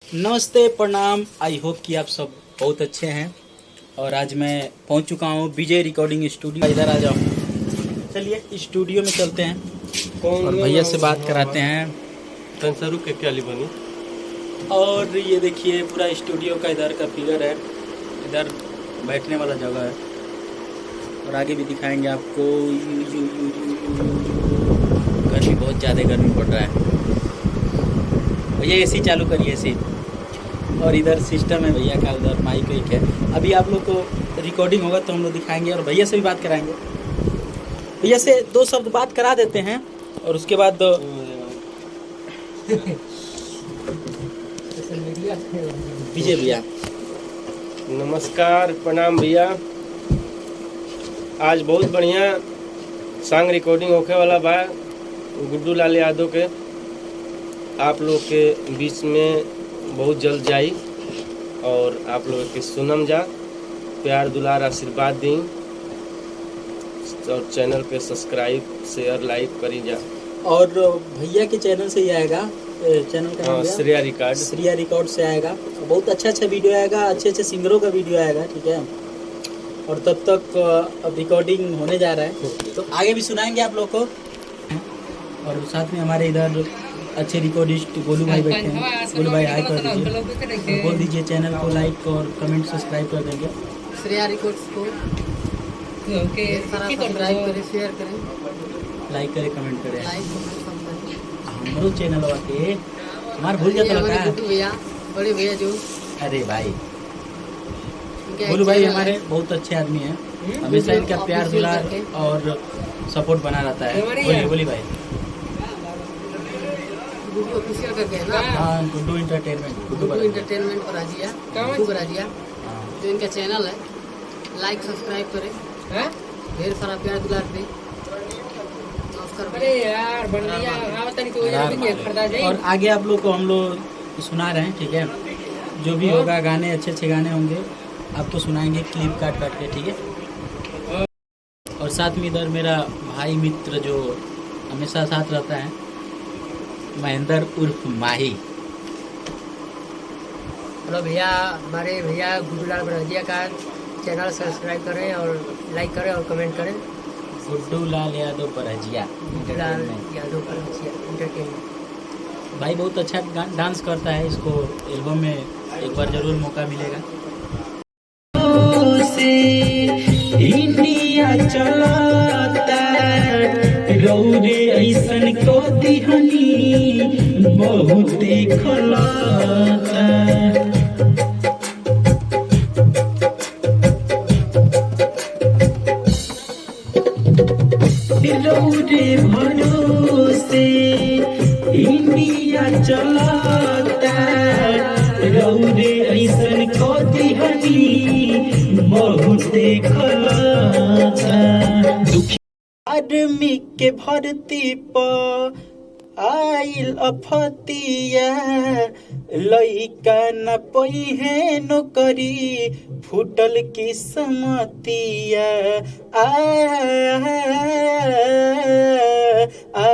नमस्ते, प्रणाम। I hope कि आप सब बहुत अच्छे हैं। और आज मैं पहुंच चुका हूं विजय रिकॉर्डिंग स्टूडियो। इधर आ जाओ, चलिए स्टूडियो में चलते हैं और भैया से बात कराते हैं। कंसरू के क्या बनी। और ये देखिए पूरा स्टूडियो का इधर का फिगर है, इधर बैठने वाला जगह है। और आगे भी दिखाएंगे आपको। गर्मी, बहुत ज़्यादा गर्मी पड़ रहा है। भैया एसी चालू करिए, एसी। और इधर सिस्टम है भैया का, उधर माइक वाइक है। अभी आप लोग को रिकॉर्डिंग होगा तो हम लोग दिखाएंगे और भैया से भी बात कराएंगे। भैया से दो शब्द बात करा देते हैं और उसके बाद विजय भैया। नमस्कार, प्रणाम भैया। आज बहुत बढ़िया सॉन्ग रिकॉर्डिंग होके वाला बा गुड्डू लाल यादव के। आप लोग के बीच में बहुत जल्द जाई और आप लोग के सुनम जा, प्यार दुलार आशीर्वाद दी और चैनल पे सब्सक्राइब शेयर लाइक करी जा। और भैया के चैनल से ही आएगा, चैनल का नाम श्रेया रिकॉर्ड, श्रेया रिकॉर्ड से आएगा। बहुत अच्छा वीडियो आएगा, अच्छे सिंगरों का वीडियो आएगा, ठीक है। और तब तक अब रिकॉर्डिंग होने जा रहा है तो आगे भी सुनाएंगे आप लोग को। और साथ में हमारे इधर अच्छे रिकॉर्डिस्ट गोलू भाई बैठे हैं। गोलू भाई हाई कर दीजिए, बोल दीजिए चैनल को लाइक और कमेंट सब्सक्राइब कर देंगे। श्रेया रिकॉर्ड्स को सब्सक्राइब करें, शेयर करें, लाइक करें, कमेंट करें। लाइक हमारो चैनल वाके हमार भूल जाता लगा है। भैया, बड़े भैया जो, अरे भाई गोलू भाई हमारे बहुत अच्छे आदमी हैं, हमेशा इनका प्यार दुलार और सपोर्ट बना रहता है। बोलिए बोलिए भाई। गुड्डू ऑफिशियल करके है ना। हाँ, गुड्डू इंटरटेनमेंट, गुड्डू एंटरटेनमेंट पर आजिया, गुड्डू राजिया जो इनका चैनल है। लाइक सब्सक्राइब करें, ढेर सारा प्यार दुलार दे। अरे यार और आगे आप लोग को हम लोग सुना रहे हैं, ठीक है। जो भी होगा गाने, अच्छे गाने होंगे आपको सुनाएंगे, क्लिप काट के, ठीक है। और साथ में इधर मेरा भाई मित्र जो हमेशा साथ रहता है, महेंद्र उर्फ माही। हेलो भैया, हमारे भैया गुड्डू लाल बराजिया का चैनल सब्सक्राइब करें और लाइक करें और कमेंट करें। गुड्डू लाल यादव बराजिया यादव बराजिया एंटरटेनमेंट। भाई बहुत अच्छा डांस करता है, इसको एल्बम में एक बार जरूर मौका मिलेगा। इंडिया चलाता रौरे ऐसन को दिहनी बहुत खलाता। रौरे भरोसे इंडिया चलाता रौरे ऐसन को दिहनी बहुत खलाता। आदमी के भर्ती पर आइल अफतिया, लइका न पइहे नौकरी फूटल किस्मतिया। आ, आ, आ,